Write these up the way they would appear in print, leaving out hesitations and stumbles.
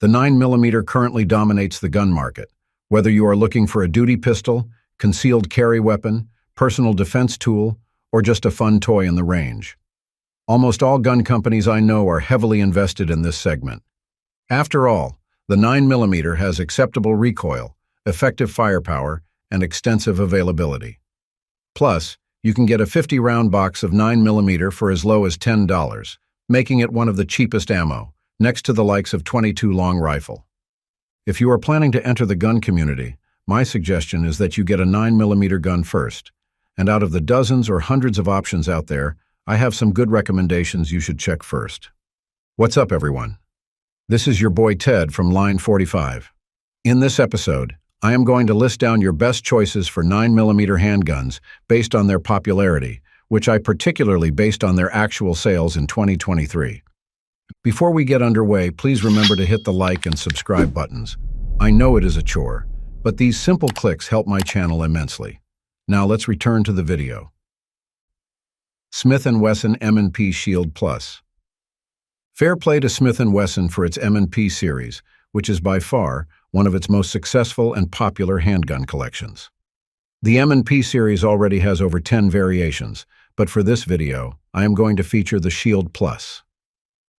The 9mm currently dominates the gun market. Whether you are looking for a duty pistol, concealed carry weapon, personal defense tool, or just a fun toy in the range. Almost all gun companies I know are heavily invested in this segment. After all, the 9mm has acceptable recoil, effective firepower, and extensive availability. Plus, you can get a 50-round box of 9mm for as low as $10, making it one of the cheapest ammo, next to the likes of .22 long rifle. If you are planning to enter the gun community, my suggestion is that you get a 9mm gun first. And out of the dozens or hundreds of options out there, I have some good recommendations you should check first. What's up, everyone? This is your boy Ted from Line45. In this episode, I am going to list down your best choices for 9mm handguns based on their popularity, which I particularly based on their actual sales in 2023. Before we get underway, please remember to hit the like and subscribe buttons. I know it is a chore, but these simple clicks help my channel immensely. Now let's return to the video. Smith & Wesson M&P Shield Plus. Fair play to Smith & Wesson for its M&P series, which is by far one of its most successful and popular handgun collections. The M&P series already has over 10 variations, but for this video, I am going to feature the Shield Plus.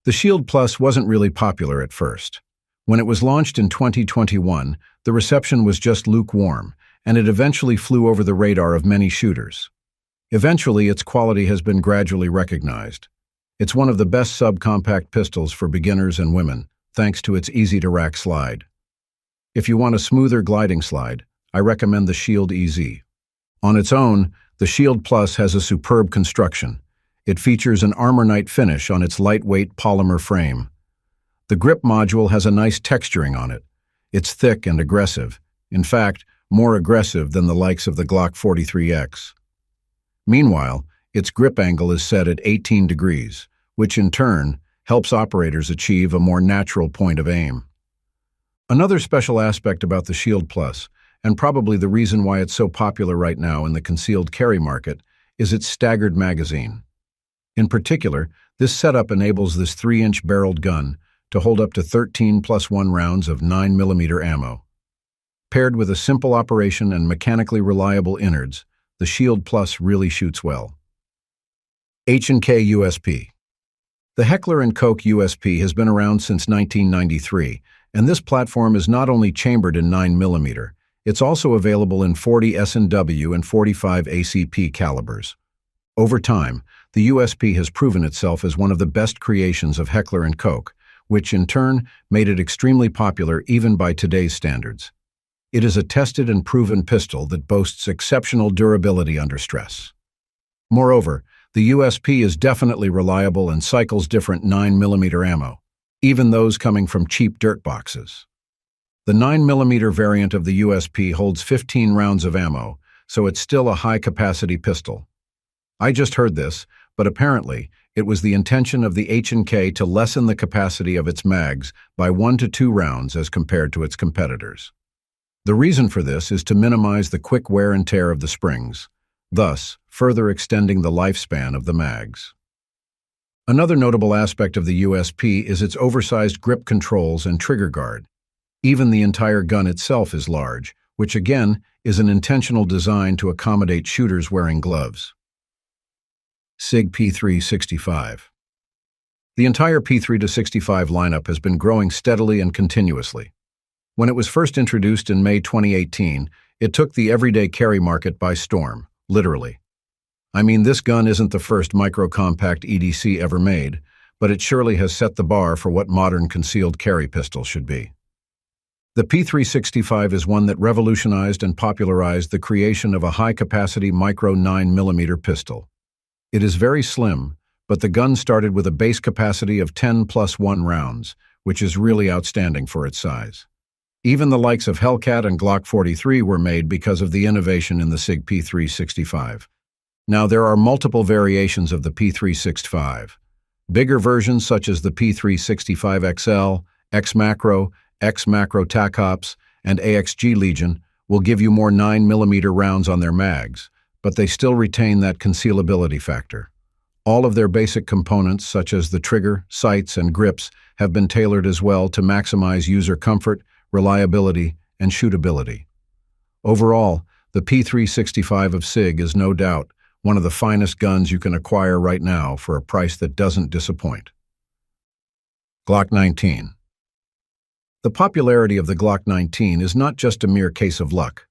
The Shield Plus wasn't really popular at first. When it was launched in 2021, the reception was just lukewarm, and it eventually flew over the radar of many shooters. Eventually, its quality has been gradually recognized. It's one of the best subcompact pistols for beginners and women, thanks to its easy-to-rack slide. If you want a smoother gliding slide, I recommend the Shield EZ. On its own, the Shield Plus has a superb construction. It features an Armor Night finish on its lightweight polymer frame. The grip module has a nice texturing on it. It's thick and aggressive, in fact, more aggressive than the likes of the Glock 43X. Meanwhile, its grip angle is set at 18 degrees, which in turn helps operators achieve a more natural point of aim. Another special aspect about the Shield Plus, and probably the reason why it's so popular right now in the concealed carry market, is its staggered magazine. In particular, this setup enables this 3-inch barreled gun to hold up to 13 + 1 rounds of 9mm ammo. Paired with a simple operation and mechanically reliable innards, the Shield Plus really shoots well. H&K USP. The Heckler Koch USP has been around since 1993, and this platform is not only chambered in 9mm, it's also available in 40 S&W and 45 ACP calibers. Over time, the USP has proven itself as one of the best creations of Heckler & Koch, which in turn made it extremely popular even by today's standards. It is a tested and proven pistol that boasts exceptional durability under stress. Moreover, the USP is definitely reliable and cycles different 9mm ammo, even those coming from cheap dirt boxes. The 9mm variant of the USP holds 15 rounds of ammo, so it's still a high-capacity pistol. I just heard this, but apparently, it was the intention of the H&K to lessen the capacity of its mags by 1 to 2 rounds as compared to its competitors. The reason for this is to minimize the quick wear and tear of the springs, thus further extending the lifespan of the mags. Another notable aspect of the USP is its oversized grip controls and trigger guard. Even the entire gun itself is large, which again is an intentional design to accommodate shooters wearing gloves. Sig P365. The entire P365 lineup has been growing steadily and continuously. When it was first introduced in May 2018, it took the everyday carry market by storm, literally. I mean, this gun isn't the first micro-compact EDC ever made, but it surely has set the bar for what modern concealed carry pistols should be. The P365 is one that revolutionized and popularized the creation of a high-capacity micro 9mm pistol. It is very slim, but the gun started with a base capacity of 10 + 1 rounds, which is really outstanding for its size. Even the likes of Hellcat and Glock 43 were made because of the innovation in the Sig P365. Now, there are multiple variations of the P365. Bigger versions such as the P365 XL, XMacro, XMacro and AXG Legion will give you more 9mm rounds on their mags, but they still retain that concealability factor. All of their basic components, such as the trigger, sights, and grips, have been tailored as well to maximize user comfort, reliability, and shootability. Overall, the P365 of Sig is no doubt one of the finest guns you can acquire right now for a price that doesn't disappoint. Glock 19. The popularity of the Glock 19 is not just a mere case of luck.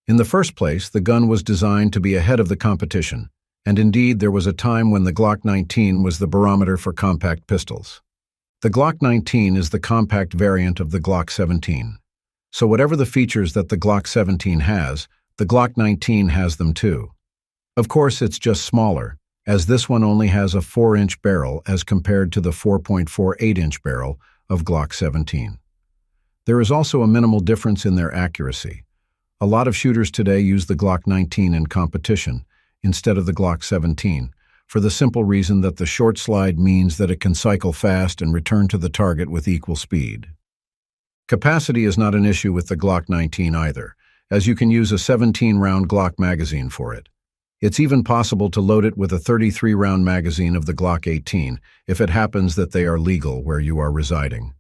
In the first place, the gun was designed to be ahead of the competition, and indeed there was a time when the Glock 19 was the barometer for compact pistols. The Glock 19 is the compact variant of the Glock 17. So whatever the features that the Glock 17 has, the Glock 19 has them too. Of course, it's just smaller, as this one only has a 4-inch barrel as compared to the 4.48-inch barrel of Glock 17. There is also a minimal difference in their accuracy. A lot of shooters today use the Glock 19 in competition instead of the Glock 17, for the simple reason that the short slide means that it can cycle fast and return to the target with equal speed. Capacity is not an issue with the Glock 19 either, as you can use a 17-round Glock magazine for it. It's even possible to load it with a 33-round magazine of the Glock 18 if it happens that they are legal where you are residing.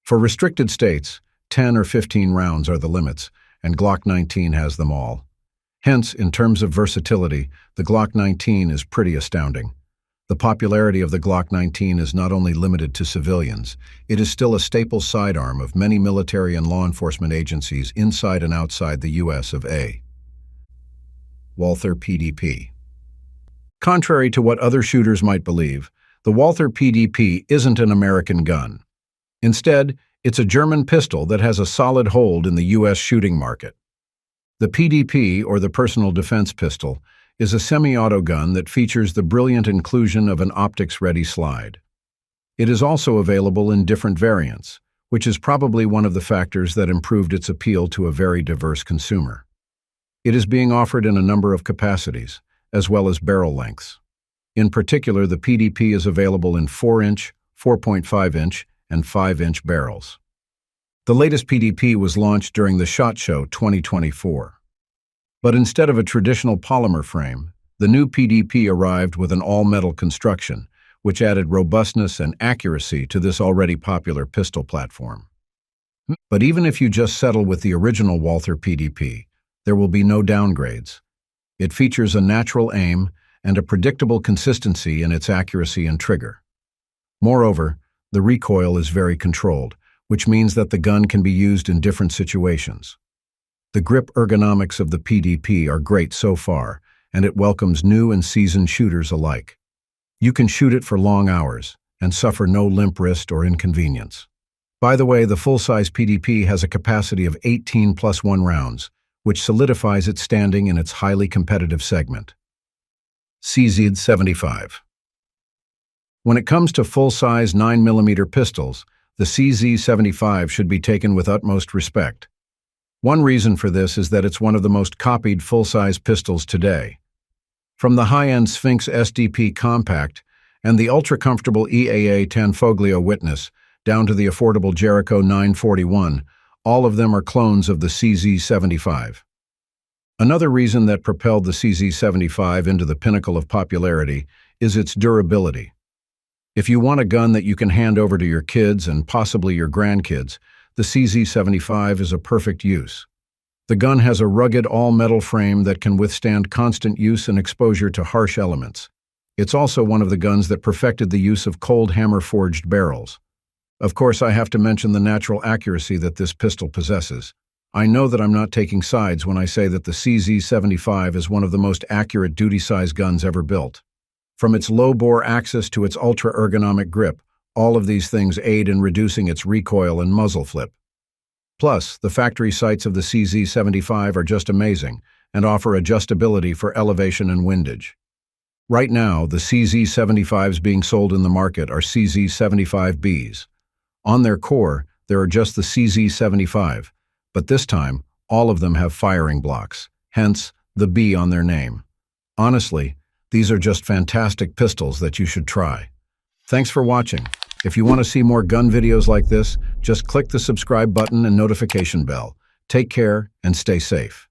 For restricted states, 10 or 15 rounds are the limits, and Glock 19 has them all. Hence, in terms of versatility, the Glock 19 is pretty astounding. The popularity of the Glock 19 is not only limited to civilians, it is still a staple sidearm of many military and law enforcement agencies inside and outside the US of A. Walther PDP. Contrary to what other shooters might believe, the Walther PDP isn't an American gun. Instead, it's a German pistol that has a solid hold in the US shooting market. The PDP, or the Personal Defense Pistol, is a semi-auto gun that features the brilliant inclusion of an optics-ready slide. It is also available in different variants, which is probably one of the factors that improved its appeal to a very diverse consumer. It is being offered in a number of capacities, as well as barrel lengths. In particular, the PDP is available in 4-inch, 4.5-inch, and 5-inch barrels. The latest PDP was launched during the SHOT Show 2024. But instead of a traditional polymer frame, the new PDP arrived with an all-metal construction, which added robustness and accuracy to this already popular pistol platform. But even if you just settle with the original Walther PDP, there will be no downgrades. It features a natural aim and a predictable consistency in its accuracy and trigger. Moreover, the recoil is very controlled, which means that the gun can be used in different situations. The grip ergonomics of the PDP are great so far, and it welcomes new and seasoned shooters alike. You can shoot it for long hours and suffer no limp wrist or inconvenience. By the way, the full-size PDP has a capacity of 18 + 1 rounds, which solidifies its standing in its highly competitive segment. CZ 75. When it comes to full-size 9mm pistols, the CZ 75 should be taken with utmost respect. One reason for this is that it's one of the most copied full-size pistols today. From the high-end Sphinx SDP Compact and the ultra-comfortable EAA Tanfoglio Witness down to the affordable Jericho 941, all of them are clones of the CZ 75. Another reason that propelled the CZ 75 into the pinnacle of popularity is its durability. If you want a gun that you can hand over to your kids and possibly your grandkids, the CZ 75 is a perfect use. The gun has a rugged all-metal frame that can withstand constant use and exposure to harsh elements. It's also one of the guns that perfected the use of cold hammer-forged barrels. Of course, I have to mention the natural accuracy that this pistol possesses. I know that I'm not taking sides when I say that the CZ 75 is one of the most accurate duty-size guns ever built. From its low-bore axis to its ultra-ergonomic grip, all of these things aid in reducing its recoil and muzzle flip. Plus, the factory sights of the CZ 75 are just amazing and offer adjustability for elevation and windage. Right now, the CZ 75s being sold in the market are CZ 75Bs. On their core, there are just the CZ 75, but this time, all of them have firing blocks, hence the B on their name. Honestly, these are just fantastic pistols that you should try. Thanks for watching. If you want to see more gun videos like this, just click the subscribe button and notification bell. Take care and stay safe.